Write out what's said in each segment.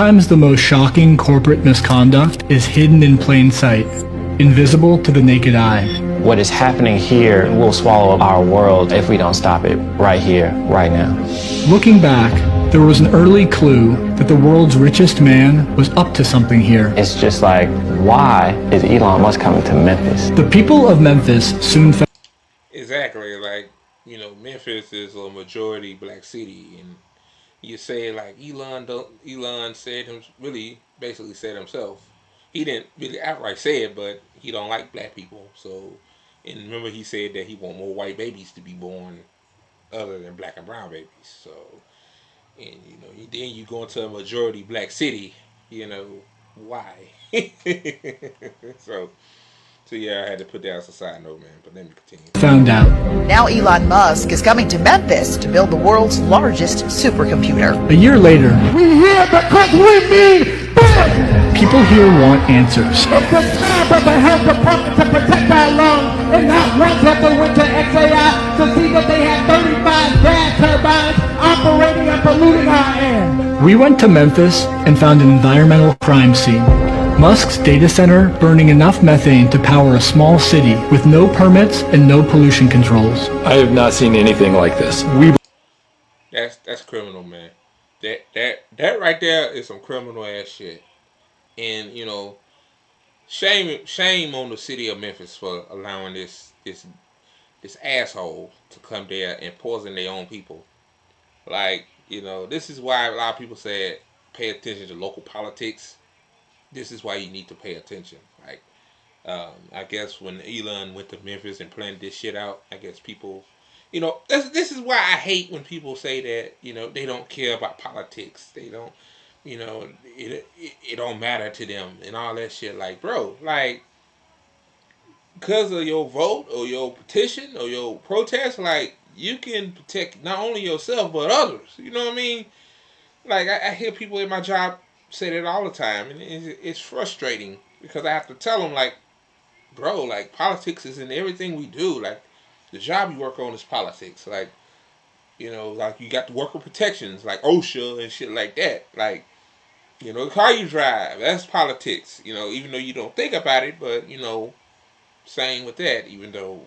Sometimes the most shocking corporate misconduct is hidden in plain sight, invisible to the naked eye. What is happening here will swallow our world if we don't stop it right here, right now. Looking back, there was an early clue that the world's richest man was up to something here. It's just like, why is Elon Musk coming to Memphis? The people of Memphis soon found... Exactly, like, Memphis is a majority black city, and you say like Elon said basically said himself. He didn't really outright say it, but he don't like black people. So, and remember he said that he want more white babies to be born other than black and brown babies. So, and then you go into a majority black city, why? So yeah, I had to put that as a side note, man. But let me continue. Found out. Now Elon Musk is coming to Memphis to build the world's largest supercomputer. A year later, we here because we need this. People here want answers. It's the time for the health department to protect our lungs and not once have to went to XAI to see that they had 35 gas turbines operating and polluting our air. We went to Memphis and found an environmental crime scene. Musk's data center burning enough methane to power a small city with no permits and no pollution controls. I have not seen anything like this. That's criminal, man. That right there is some criminal ass shit. And shame on the city of Memphis for allowing this asshole to come there and poison their own people. Like, this is why a lot of people said pay attention to local politics. This is why you need to pay attention. Like, I guess when Elon went to Memphis and planned this shit out, I guess people, this is why I hate when people say that, they don't care about politics. They don't, it don't matter to them and all that shit. Like, bro, like, because of your vote or your petition or your protest, like, you can protect not only yourself but others. You know what I mean? Like, I hear people in my job say that all the time, and it's frustrating because I have to tell them, like, bro, like, politics is in everything we do. Like, the job you work on is politics. Like, like, you got the worker protections, like OSHA and shit like that. Like, the car you drive, that's politics. Even though you don't think about it, but, same with that, even though,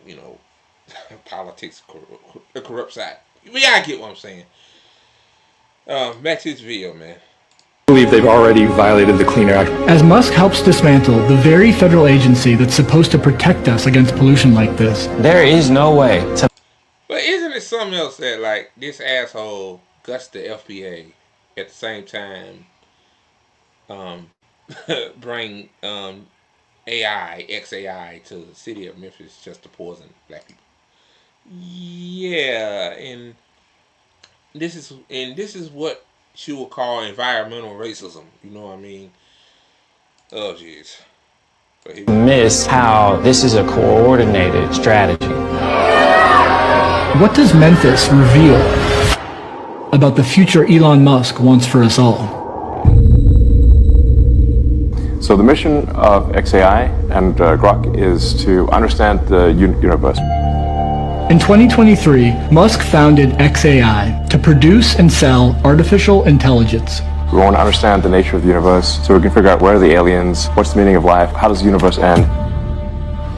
politics a corrupt side. But yeah, I get what I'm saying. Back to this video, man. I believe they've already violated the Clean Air Act. As Musk helps dismantle the very federal agency that's supposed to protect us against pollution like this. There is no way to... But isn't it something else that, like, this asshole guts the FBA at the same time bring XAI to the city of Memphis just to poison black people? Yeah, and this is what you would call environmental racism. You know what I mean? Oh, jeez. Miss how this is a coordinated strategy. What does Memphis reveal about the future Elon Musk wants for us all? So the mission of XAI and Grok is to understand the universe. In 2023, Musk founded XAI to produce and sell artificial intelligence. We want to understand the nature of the universe so we can figure out where are the aliens, what's the meaning of life, how does the universe end.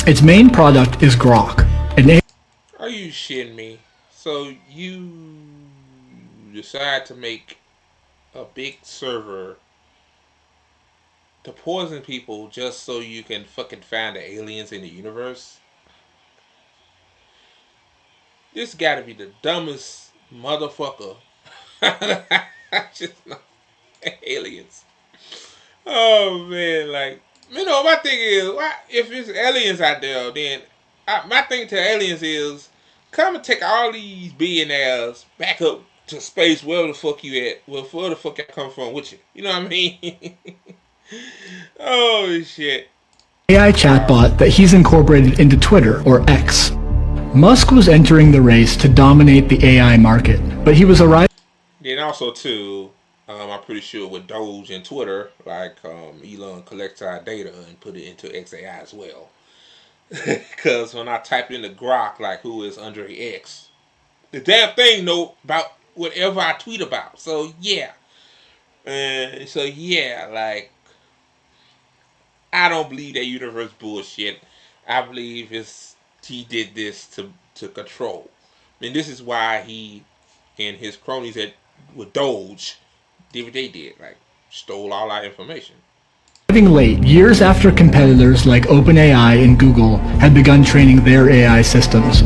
Its main product is Grok. Are you shitting me? So you decide to make a big server to poison people just so you can fucking find the aliens in the universe? This gotta be the dumbest motherfucker. Just know. Aliens. Oh man, like, my thing is, why, if it's aliens out there, then my thing to aliens is, come and take all these billionaires back up to space, wherever the fuck you at, where the fuck I come from with you. You know what I mean? Oh shit. AI chatbot that he's incorporated into Twitter, or X. Musk was entering the race to dominate the AI market, but he was arriving. Then also too, I'm pretty sure with Doge and Twitter, like Elon collects our data and put it into XAI as well. Because when I type in the Grok, like who is Andre X, the damn thing know about whatever I tweet about. So yeah, And so yeah, like I don't believe that universe bullshit. I believe he did this to control. And this is why he and his cronies at with Doge did what they did, like stole all our information. Arriving late, years after competitors like OpenAI and Google had begun training their AI systems.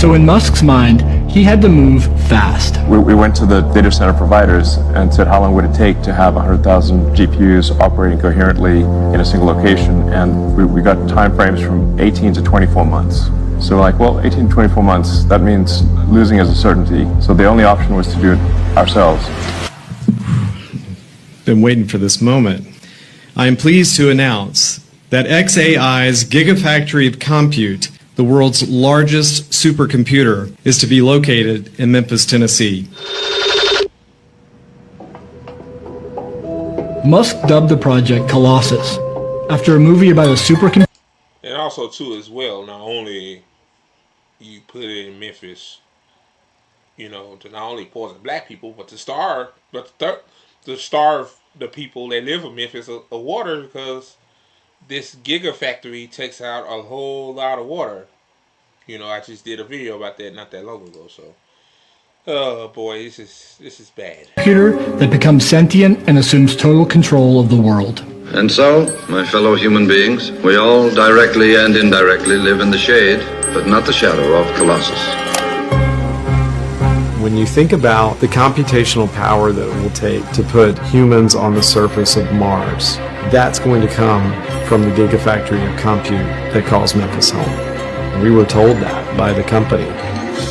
So in Musk's mind, he had to move fast. We went to the data center providers and said how long would it take to have 100,000 GPUs operating coherently in a single location, and we got time frames from 18 to 24 months. So like, well, 18 to 24 months, that means losing as a certainty. So the only option was to do it ourselves. Been waiting for this moment. I am pleased to announce that xAI's Gigafactory of Compute, the world's largest supercomputer, is to be located in Memphis, Tennessee. Musk dubbed the project Colossus, after a movie about a supercomputer. And also too as well, not only you put it in Memphis, you know, to not only poison black people, but to starve the people that live in Memphis of water, because this gigafactory takes out a whole lot of water. You know, I just did a video about that not that long ago, so oh boy, this is bad. Computer that becomes sentient and assumes total control of the world. And so, my fellow human beings, we all directly and indirectly live in the shade, but not the shadow of Colossus. When you think about the computational power that it will take to put humans on the surface of Mars, that's going to come from the Gigafactory of Compute that calls Memphis home. We were told that by the company.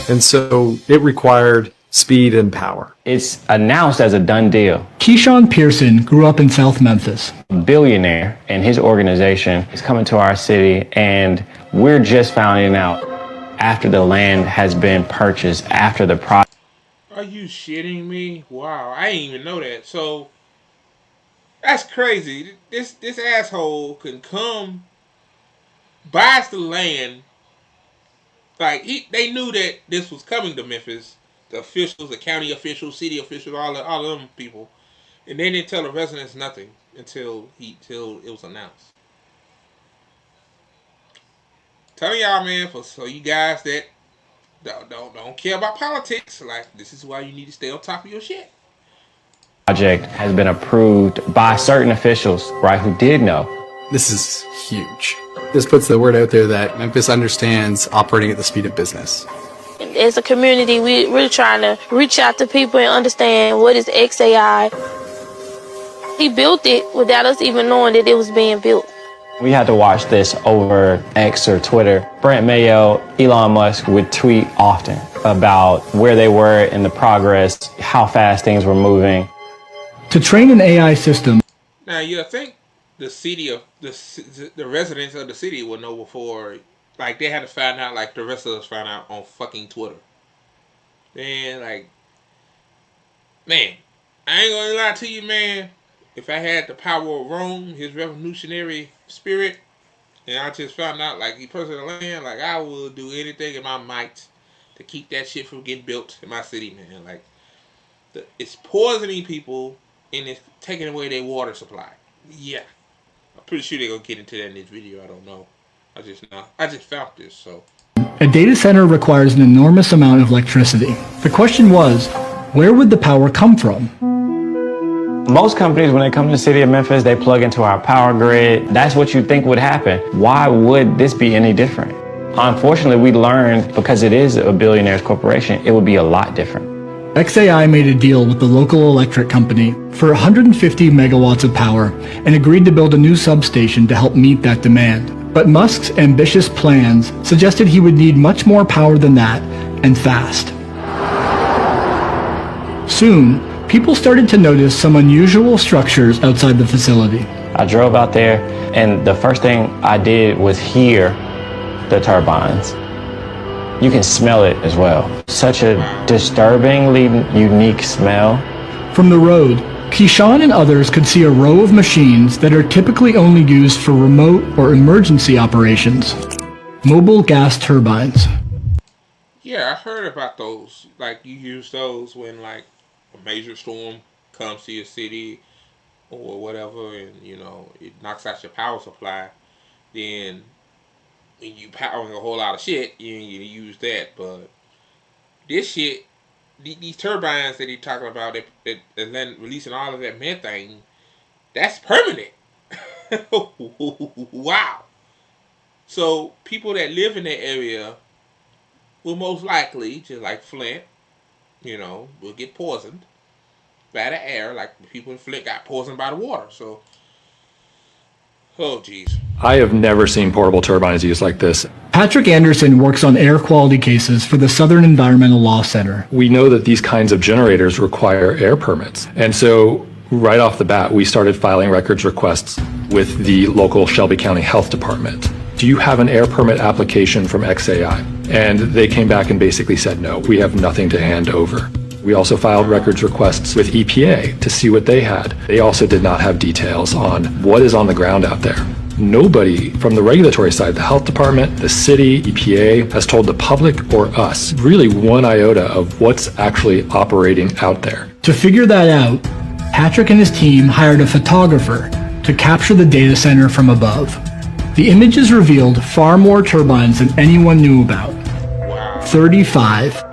And so it required speed and power. It's announced as a done deal. Keyshawn Pearson grew up in South Memphis. A billionaire and his organization is coming to our city, and we're just finding out after the land has been purchased, after the project. Are you shitting me? Wow, I didn't even know that. So that's crazy. This asshole can come, buys the land. Like they knew that this was coming to Memphis. The officials, the county officials, city officials, all of them people, and they didn't tell the residents nothing until it was announced. Telling y'all, man, so you guys that don't care about politics, like this is why you need to stay on top of your shit. Project has been approved by certain officials, right, who did know. This is huge. This puts the word out there that Memphis understands operating at the speed of business. As a community, we're trying to reach out to people and understand what is xAI. He built it without us even knowing that it was being built. We had to watch this over X or Twitter. Brent Mayo, Elon Musk would tweet often about where they were in the progress, how fast things were moving. To train an AI system. Now you think the city of the residents of the city would know before, like they had to find out, like the rest of us found out on fucking Twitter. Man, like, man, I ain't gonna lie to you, man. If I had the power of Rome, his revolutionary spirit, and I just found out, like, he purchased the land, like, I would do anything in my might to keep that shit from getting built in my city, man. Like, it's poisoning people and it's taking away their water supply. Yeah. I'm pretty sure they're gonna get into that in this video. I don't know. I just found this, so. A data center requires an enormous amount of electricity. The question was, where would the power come from? Most companies, when they come to the city of Memphis, they plug into our power grid. That's what you think would happen. Why would this be any different? Unfortunately, we learned because it is a billionaire's corporation, it would be a lot different. xAI made a deal with the local electric company for 150 megawatts of power and agreed to build a new substation to help meet that demand. But Musk's ambitious plans suggested he would need much more power than that, and fast. Soon, people started to notice some unusual structures outside the facility. I drove out there, and the first thing I did was hear the turbines. You can smell it as well. Such a disturbingly unique smell. From the road, Keyshawn and others could see a row of machines that are typically only used for remote or emergency operations. Mobile gas turbines. Yeah, I heard about those. Like, you use those when, like, a major storm comes to your city or whatever, and it knocks out your power supply, then when you powering a whole lot of shit, you use that. But this shit, these turbines that he talking about, that then releasing all of that methane, that's permanent. Wow. So people that live in that area will most likely, just like Flint, will get poisoned by the air, like the people in Flint got poisoned by the water. So, oh jeez. I have never seen portable turbines used like this. Patrick Anderson works on air quality cases for the Southern Environmental Law Center. We know that these kinds of generators require air permits. And so right off the bat, we started filing records requests with the local Shelby County Health Department. Do you have an air permit application from XAI? And they came back and basically said, no, we have nothing to hand over. We also filed records requests with EPA to see what they had. They also did not have details on what is on the ground out there. Nobody from the regulatory side, the health department, the city, EPA, has told the public or us really one iota of what's actually operating out there. To figure that out, Patrick and his team hired a photographer to capture the data center from above. The images revealed far more turbines than anyone knew about. 35.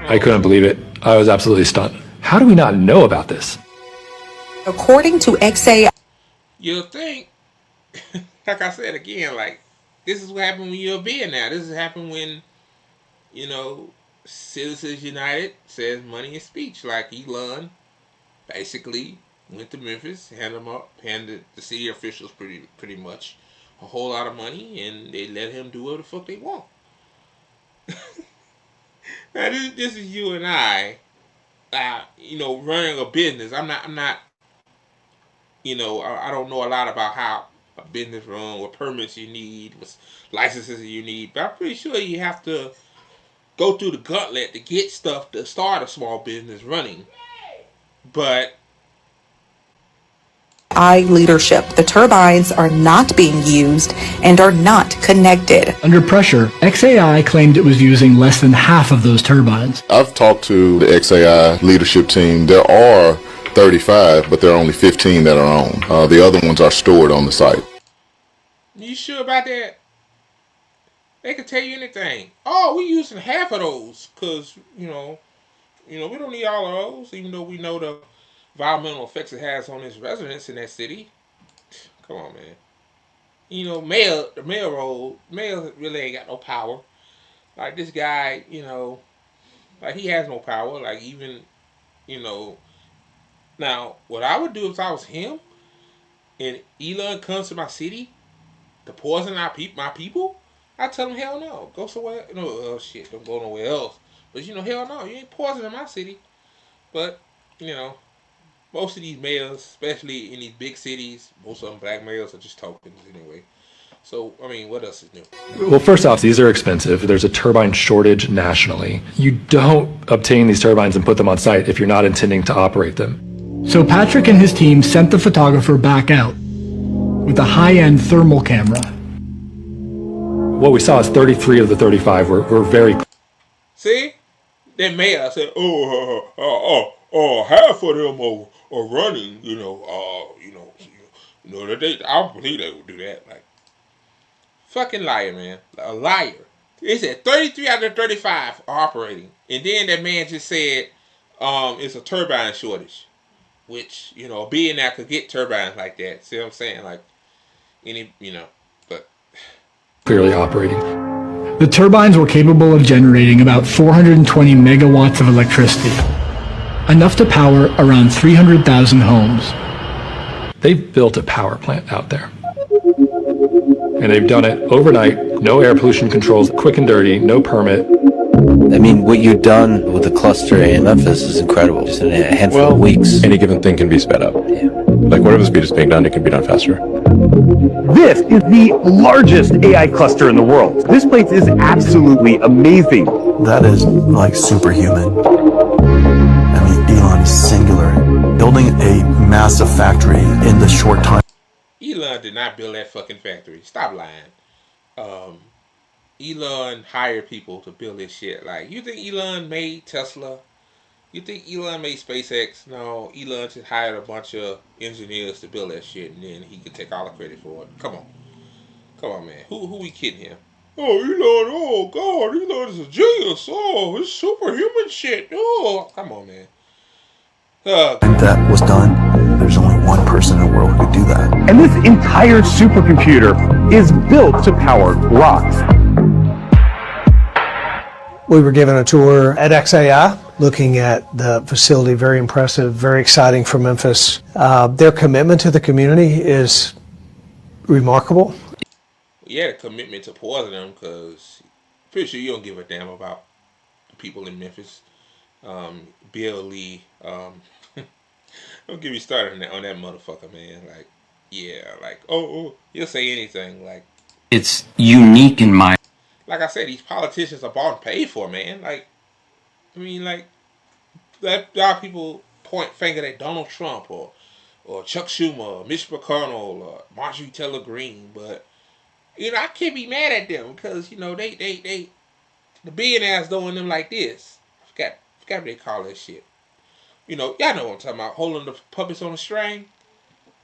I couldn't believe it. I was absolutely stunned. How do we not know about this? According to XAI, You'll think, like I said again, like, this is what happened when you're a billionaire. This has happened when, Citizens United says money is speech. Like Elon basically went to Memphis, handed the city officials pretty much a whole lot of money, and they let him do whatever the fuck they want. Now this is you and I, running a business. I'm not, I don't know a lot about how a business runs, what permits you need, what licenses you need, but I'm pretty sure you have to go through the gauntlet to get stuff to start a small business running. But leadership, the turbines are not being used and are not connected. Under pressure, XAI claimed it was using less than half of those turbines. I've talked to the XAI leadership team. There are 35, but there are only 15 that are on. The other ones are stored on the site. You sure about that? They could tell you anything. Oh, we're using half of those because, we don't need all of those, even though we know the environmental effects it has on its residents in that city. Come on, man. The mayor really ain't got no power. Like this guy, like he has no power. Like even, now what I would do if I was him and Elon comes to my city to poison my people, I'd tell him hell no, go somewhere. No, oh shit, don't go nowhere else. But hell no, you ain't poisoning my city. But most of these mayors, especially in these big cities, most of them black mayors are just tokens anyway. So, what else is new? Well, first off, these are expensive. There's a turbine shortage nationally. You don't obtain these turbines and put them on site if you're not intending to operate them. So Patrick and his team sent the photographer back out with a high-end thermal camera. What we saw is 33 of the 35 were very... See? That mayor said, half of them are running, I don't believe they would do that. Like, fucking liar, man. A liar. It said 33 out of 35 are operating. And then that man just said, it's a turbine shortage. Which, a billionaire could get turbines like that. See what I'm saying? Like, but... clearly operating. The turbines were capable of generating about 420 megawatts of electricity, enough to power around 300,000 homes. They've built a power plant out there. And they've done it overnight, no air pollution controls, quick and dirty, no permit. What you've done with the cluster in Memphis is incredible. Just in a handful of weeks. Any given thing can be sped up. Yeah. Like whatever speed is being done, it can be done faster. This is the largest AI cluster in the world. This place is absolutely amazing. That is like superhuman. Elon is singular. Building a massive factory in the short time. Elon did not build that fucking factory. Stop lying. Elon hired people to build this shit. Like, you think Elon made Tesla? You think Elon made SpaceX? No, Elon just hired a bunch of engineers to build that shit, and then he could take all the credit for it. Come on, man. Who we kidding here? Oh, Elon! Oh God, Elon is a genius. Oh, it's superhuman shit. Oh, come on, man. And that was done. There's only one person in the world who could do that. And this entire supercomputer is built to power rocks. We were given a tour at XAI, looking at the facility. Very impressive, very exciting for Memphis. Their commitment to the community is remarkable. He had a commitment to poison them because pretty sure you don't give a damn about the people in Memphis. Bill Lee. Don't get me started on that motherfucker, man. Like, yeah, like, he'll say anything. Like, it's unique in my. Like I said, these politicians are bought and paid for, man. Like, I mean, like, that a lot of people point finger at Donald Trump or Chuck Schumer or Mitch McConnell or Marjorie Taylor Greene, but you know, I can't be mad at them because you know they the billionaires doing them like this. Forgot what they call that shit. You know, y'all know what I'm talking about. Holding the puppets on a string.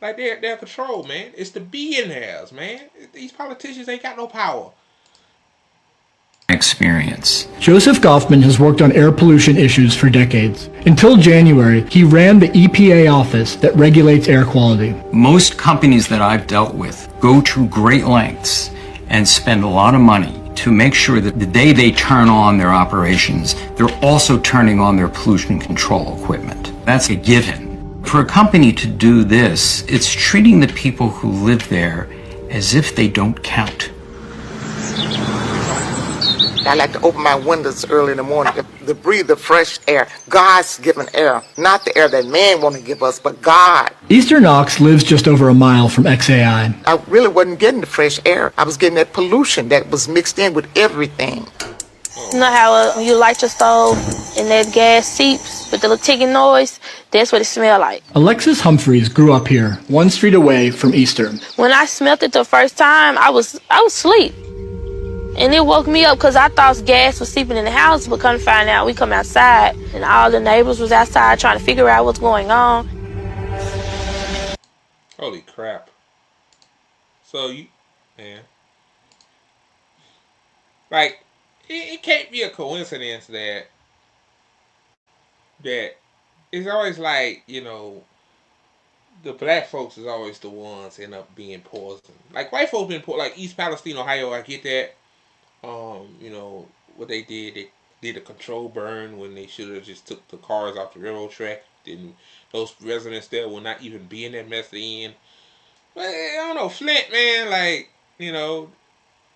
Like they're controlled, man. It's the billionaires, man. These politicians ain't got no power. Experience. Joseph Goffman has worked on air pollution issues for decades. Until January, he ran the EPA office that regulates air quality. Most companies that I've dealt with go to great lengths and spend a lot of money to make sure that the day they turn on their operations, they're also turning on their pollution control equipment. That's a given. For a company to do this, it's treating the people who live there as if they don't count. I like to open my windows early in the morning to breathe the fresh air, God's given air, not the air that man want to give us, but God. Easter Knox lives just over a mile from XAI. I really wasn't getting the fresh air. I was getting that pollution that was mixed in with everything. You know how you light your stove and that gas seeps with the little ticking noise? That's what it smelled like. Alexis Humphreys grew up here, one street away from Easter. When I smelled it the first time, I was asleep. And it woke me up because I thought gas was seeping in the house, but come to find out, we come outside and all the neighbors was outside trying to figure out what's going on. Holy crap. So man. Like, it can't be a coincidence that it's always like, you know, the black folks is always the ones end up being poisoned. Like, white folks been poisoned, like East Palestine, Ohio, I get that. You know, what they did a control burn when they should have just took the cars off the railroad track. Then those residents there will not even be in that mess they're in. But I don't know, Flint, man, like, you know,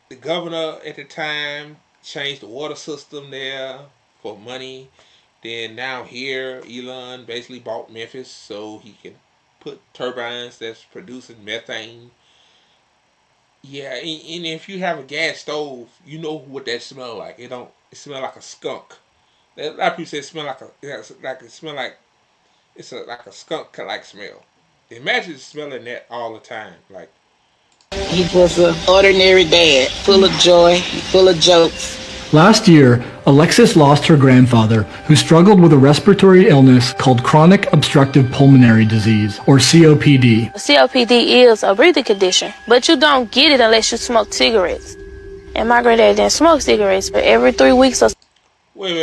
the governor at the time changed the water system there for money. Then now here, Elon basically bought Memphis so he can put turbines that's producing methane. Yeah, and if you have a gas stove, you know what that smell like. It smell like a skunk. A lot of people say it smell like like a skunk like smell. Imagine smelling that all the time. Like, he was an ordinary dad, full of joy, full of jokes. Last year, Alexis lost her grandfather, who struggled with a respiratory illness called chronic obstructive pulmonary disease, or COPD. COPD is a breathing condition, but you don't get it unless you smoke cigarettes. And my granddad didn't smoke cigarettes, but every 3 weeks or so. Wait.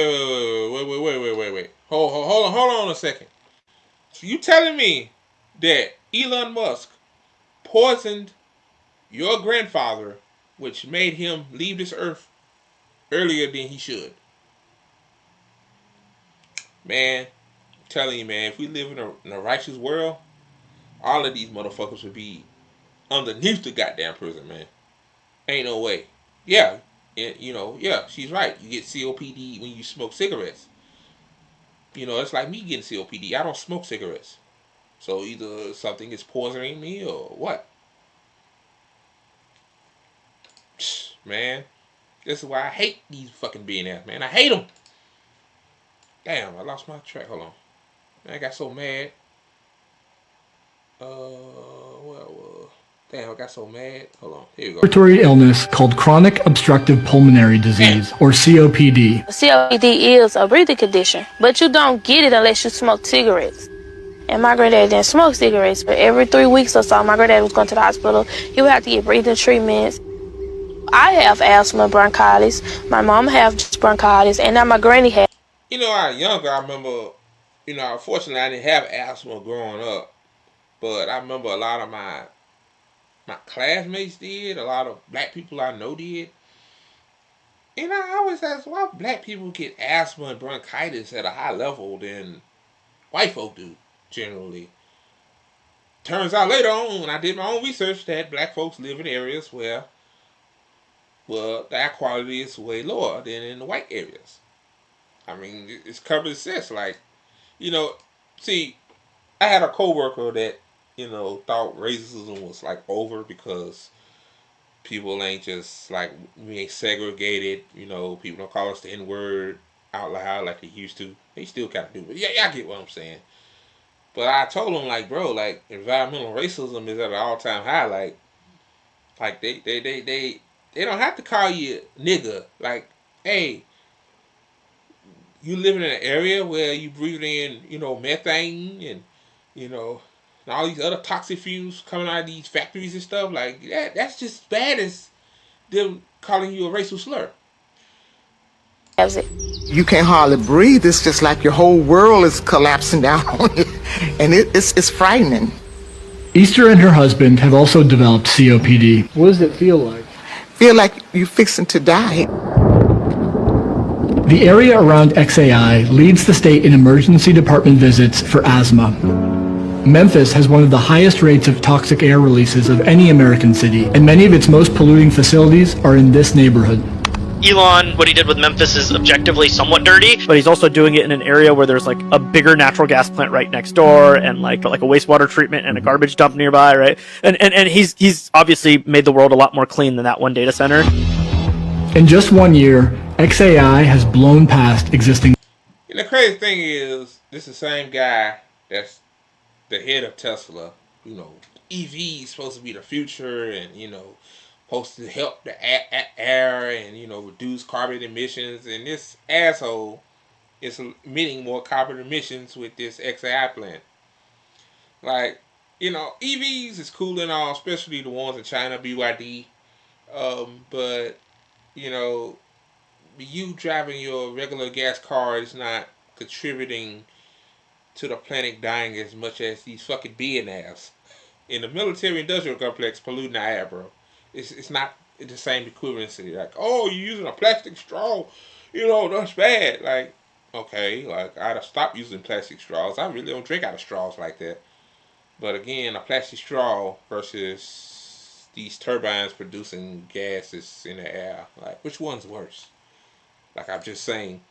Hold on a second. So you telling me that Elon Musk poisoned your grandfather, which made him leave this earth earlier than he should? Man, I'm telling you, man, if we live in a righteous world, all of these motherfuckers would be underneath the goddamn prison, man. Ain't no way. Yeah, you know, yeah, she's right. You get COPD when you smoke cigarettes. You know, it's like me getting COPD. I don't smoke cigarettes. So either something is poisoning me or what? Man, this is why I hate these fucking billionaires, man. I hate them. Damn, I lost my track. Hold on. Man, I got so mad. Damn, I got so mad. Hold on, here you go. Respiratory illness called chronic obstructive pulmonary disease, or COPD. COPD is a breathing condition, but you don't get it unless you smoke cigarettes. And my granddad didn't smoke cigarettes, but every 3 weeks or so, my granddad was going to the hospital. He would have to get breathing treatments. I have asthma, bronchitis. My mom have just bronchitis, and now my granny has. You know, I was younger. I remember, you know, unfortunately, I didn't have asthma growing up, but I remember a lot of my classmates did. A lot of black people I know did. And I always ask, why black people get asthma and bronchitis at a high level than white folk do, generally. Turns out later on, when I did my own research, that black folks live in areas where, well, the air quality is way lower than in the white areas. I mean, it's common sense. Like, you know, see, I had a coworker that, you know, thought racism was like over because people ain't just like, we ain't segregated. You know, people don't call us the N-word out loud like they used to. They still kind of do, but yeah, y'all get what I'm saying. But I told him, like, bro, like, environmental racism is at an all-time high. Like they don't have to call you nigga. Like, hey, you living in an area where you breathing in, you know, methane and, you know, and all these other toxic fumes coming out of these factories and stuff. Like, that's just as bad as them calling you a racial slur. You can't hardly breathe. It's just like your whole world is collapsing down on you. And it's frightening. Easter and her husband have also developed COPD. What does it feel like? Feel like you're fixing to die. The area around XAI leads the state in emergency department visits for asthma. Memphis has one of the highest rates of toxic air releases of any American city, and many of its most polluting facilities are in this neighborhood. Elon, what he did with Memphis is objectively somewhat dirty, but he's also doing it in an area where there's like a bigger natural gas plant right next door and like a wastewater treatment and a garbage dump nearby, right? And he's obviously made the world a lot more clean than that one data center. In just 1 year, XAI has blown past existing. And the crazy thing is, this is the same guy that's the head of Tesla. You know, EV is supposed to be the future, and, you know, supposed to help the air and, you know, reduce carbon emissions. And this asshole is emitting more carbon emissions with this XAI plant. Like, you know, EVs is cool and all, especially the ones in China, BYD. But, you know, you driving your regular gas car is not contributing to the planet dying as much as these fucking billionaires in the military industrial complex polluting the air, bro. It's not the same equivalency. Like, oh, you're using a plastic straw, you know, that's bad. Like, okay, like, I'd have stopped using plastic straws. I really don't drink out of straws like that. But again, a plastic straw versus these turbines producing gases in the air. Like, which one's worse? Like, I'm just saying.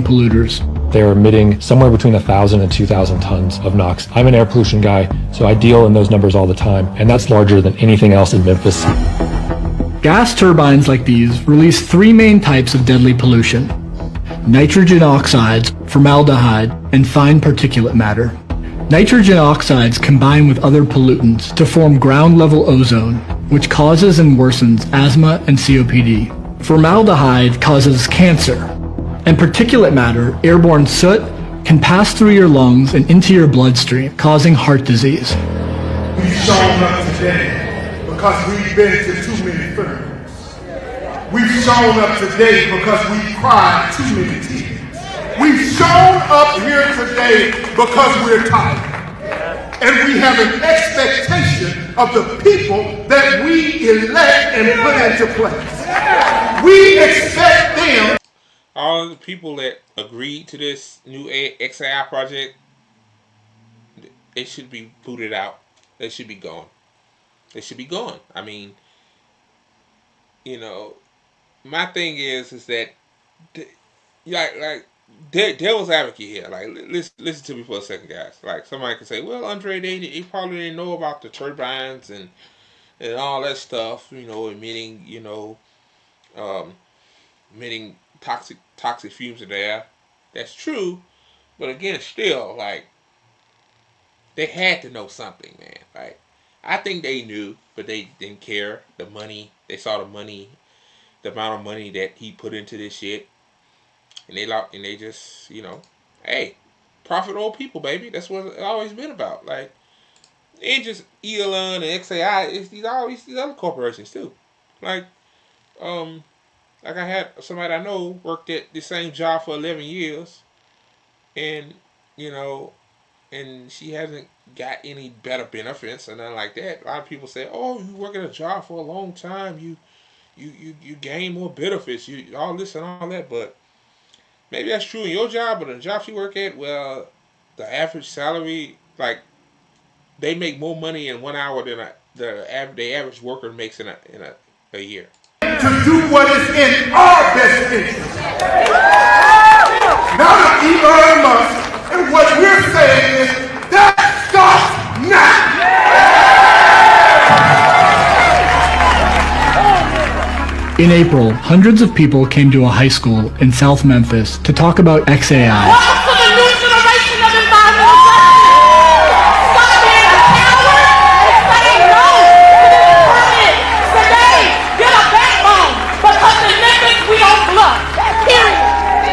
Polluters. They're emitting somewhere between 1,000 and 2,000 tons of NOx. I'm an air pollution guy, so I deal in those numbers all the time, and that's larger than anything else in Memphis. Gas turbines like these release three main types of deadly pollution: nitrogen oxides, formaldehyde, and fine particulate matter. Nitrogen oxides combine with other pollutants to form ground-level ozone, which causes and worsens asthma and COPD. Formaldehyde causes cancer, and particulate matter, airborne soot, can pass through your lungs and into your bloodstream, causing heart disease. We've shown up today because we've been to too many funerals. We've shown up today because we've cried too many tears. We've shown up here today because we're tired. And we have an expectation of the people that we elect and put into place. We expect them. All the people that agreed to this new XAI project, they should be booted out. They should be gone. They should be gone. I mean, you know, my thing is that, like devil's advocate here. Like, listen to me for a second, guys. Like, somebody can say, well, Andre, they probably didn't know about the turbines and all that stuff. You know, emitting, you know, emitting toxic fumes in the air. That's true, but again, still, like, they had to know something, man. Like, I think they knew, but they didn't care. The money, they saw the money, the amount of money that he put into this shit, and they just, hey, profitable people, baby. That's what it's always been about. Like, it ain't just Elon and XAI. It's always these other corporations too. Like, like I had somebody I know worked at the same job for 11 years, and you know, and she hasn't got any better benefits or nothing like that. A lot of people say, "Oh, you work at a job for a long time, you gain more benefits, you all this and all that." But maybe that's true in your job, but in the job you work at, well, the average salary, like, they make more money in 1 hour than the average worker makes in a year. To do what is in our best interest. Not of Elon Musk. And what we're saying is that starts now. In April, hundreds of people came to a high school in South Memphis to talk about XAI.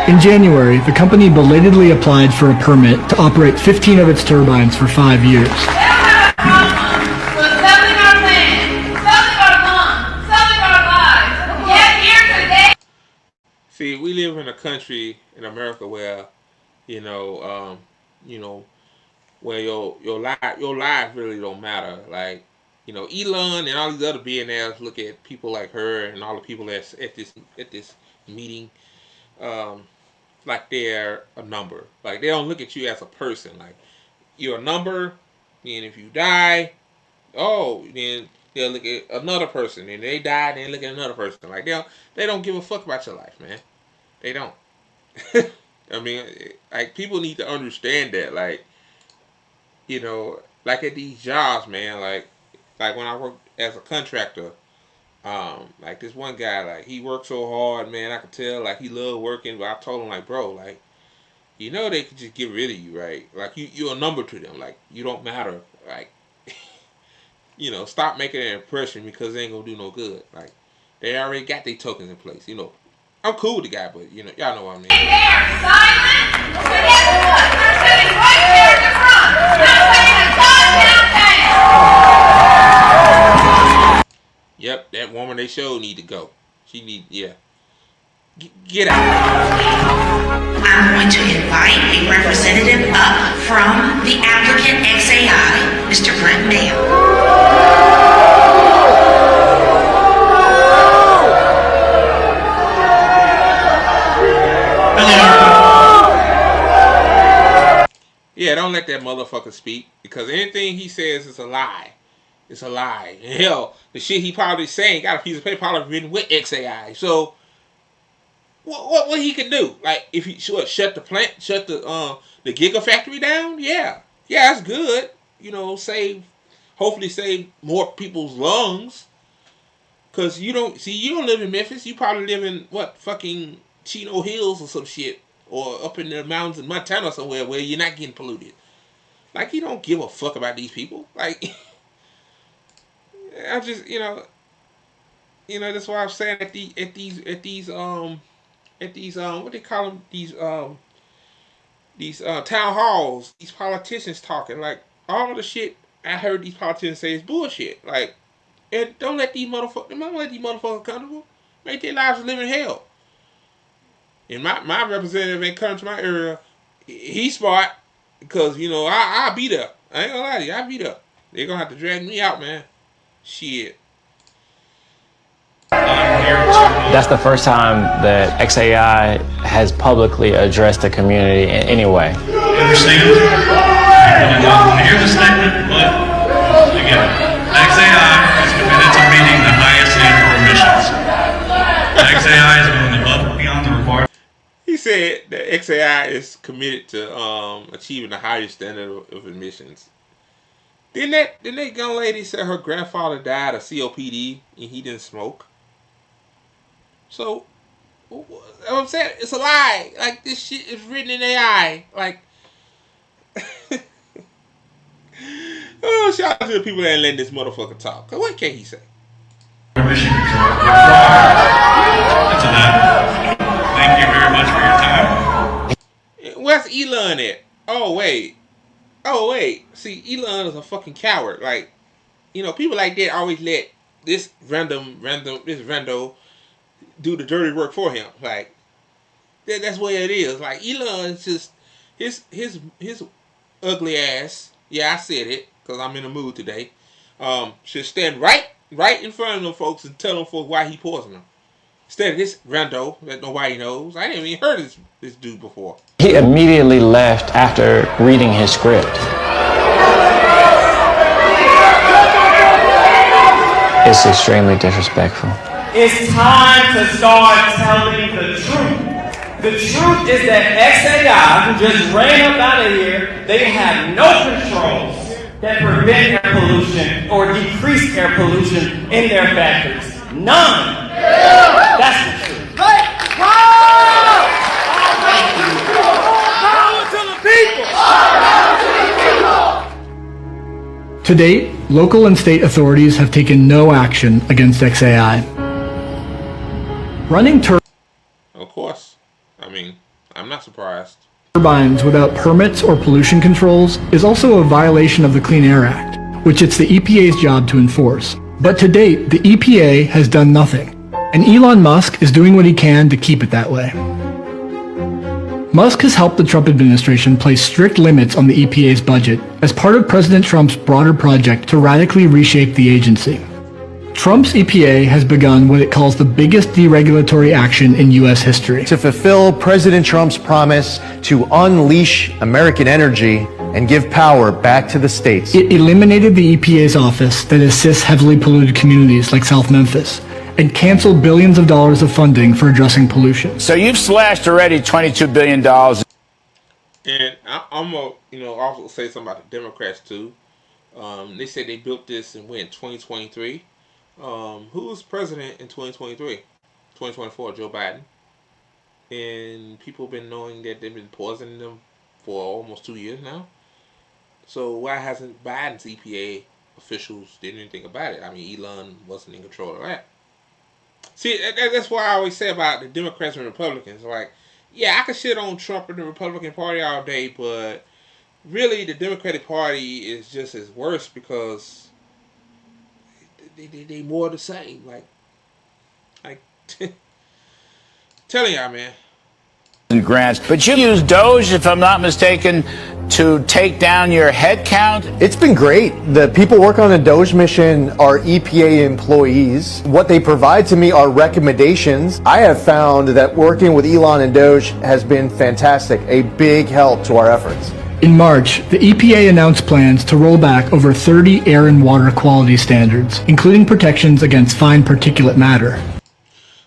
In January, the company belatedly applied for a permit to operate 15 of its turbines for 5 years. See, we live in a country in America where, where your life really don't matter. Like, Elon and all these other billionaires look at people like her and all the people that's at this meeting, like they're a number. Like, they don't look at you as a person. Like, you're a number, and if you die, then they'll look at another person, and they die, then look at another person. Like, they don't give a fuck about your life, man. They don't. I mean, like, people need to understand that. Like, like at these jobs, man. Like when I worked as a contractor, like this one guy, like, he worked so hard, man. I could tell, like, he loved working. But I told him, like, bro, like, they could just get rid of you, right? Like, you're a number to them. Like, you don't matter. Like, stop making an impression because they ain't gonna do no good. Like, they already got their tokens in place. I'm cool with the guy, but y'all know what I mean. Yep, that woman they showed need to go. She need, get out. I'm going to invite a representative up from the applicant XAI, Mr. Brent Mayo. Yeah, don't let that motherfucker speak, because anything he says is a lie. It's a lie. And hell, the shit he probably saying got a piece of paper probably written with XAI. So what he could do? Like, if he shut the plant, shut the gigafactory down? Yeah, that's good. Hopefully save more people's lungs. Cause you don't live in Memphis. You probably live in fucking Chino Hills or some shit. Or up in the mountains in Montana somewhere where you're not getting polluted. Like, you don't give a fuck about these people. Like, I just, that's why I'm saying at these what they call them, these town halls, these politicians talking, like, all the shit I heard these politicians say is bullshit. Like, and don't let these motherfuckers accountable. Make their lives live in hell. And my representative ain't coming to my area. He's smart, because I'll be there. I ain't gonna lie to you, I'll be there. They're gonna have to drag me out, man. Shit. That's the first time that XAI has publicly addressed the community in any way. You understand? Here's a statement, but again, XAI is committed to meeting the highest standard for emissions. XAI is going above and beyond the requirements. He said that XAI is committed to achieving the highest standard of emissions. Didn't that young lady say her grandfather died of COPD and he didn't smoke? So, I'm saying, it's a lie. Like, this shit is written in AI. Like, oh what's y'all to the people that ain't letting this motherfucker talk? Cause what can he say? Mission control. To that. Thank you very much for your time. Where's Elon at? Oh wait. See, Elon is a fucking coward. Like, you know, people like that always let this rando do the dirty work for him. Like, that's where it is. Like, Elon is just his ugly ass. Yeah, I said it because I'm in the mood today. Should stand right in front of them folks and tell them folks why he poisoned them. Instead of this rando that nobody knows. I didn't even heard of this dude before. He immediately left after reading his script. It's extremely disrespectful. It's time to start telling the truth. The truth is that XAI, who just ran up out of here, they have no controls that prevent air pollution or decrease air pollution in their factories. None. That's the truth. Power to the people! To date, local and state authorities have taken no action against XAI. Running Of course. I mean, I'm not surprised. turbines without permits or pollution controls is also a violation of the Clean Air Act, which it's the EPA's job to enforce. But to date, the EPA has done nothing, and Elon Musk is doing what he can to keep it that way. Musk has helped the Trump administration place strict limits on the EPA's budget as part of President Trump's broader project to radically reshape the agency. Trump's EPA has begun what it calls the biggest deregulatory action in U.S. history. To fulfill President Trump's promise to unleash American energy and give power back to the states. It eliminated the EPA's office that assists heavily polluted communities like South Memphis and canceled billions of dollars of funding for addressing pollution. So you've slashed already $22 billion. And I'm going to also say something about the Democrats too. They said they built this in 2023. Who was president in 2023? 2024, Joe Biden. And people have been knowing that they've been poisoning them for almost 2 years now. So why hasn't Biden's EPA officials did anything about it? I mean, Elon wasn't in control of that. See, that's why I always say about the Democrats and Republicans. Like, yeah, I could shit on Trump and the Republican Party all day, but really the Democratic Party is just as worse because they more the same. Like telling y'all, man. Grants, but you use Doge, if I'm not mistaken, to take down your head count. It's been great. The people working on the Doge mission are EPA employees. What they provide to me are recommendations. I have found that working with Elon and Doge has been fantastic, a big help to our efforts. In March, the EPA announced plans to roll back over 30 air and water quality standards, including protections against fine particulate matter.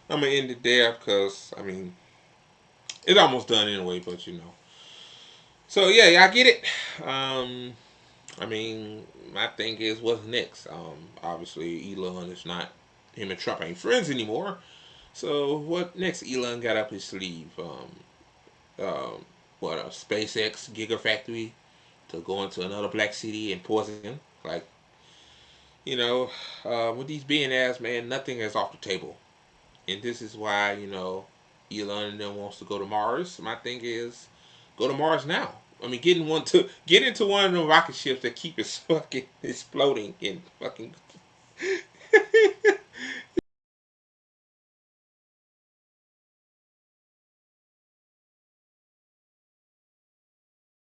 I'm going to end it there because, I mean, it's almost done anyway, but you know. So, yeah, I get it. I mean, my thing is, what's next? Obviously, Elon is not, him and Trump ain't friends anymore. So, what next Elon got up his sleeve? A SpaceX Gigafactory to go into another black city and poison? Like, you know, with these billionaires, man, nothing is off the table. And this is why, you know, Elon and them wants to go to Mars. My thing is, go to Mars now. I mean, get into one of them rocket ships that keep us fucking exploding and fucking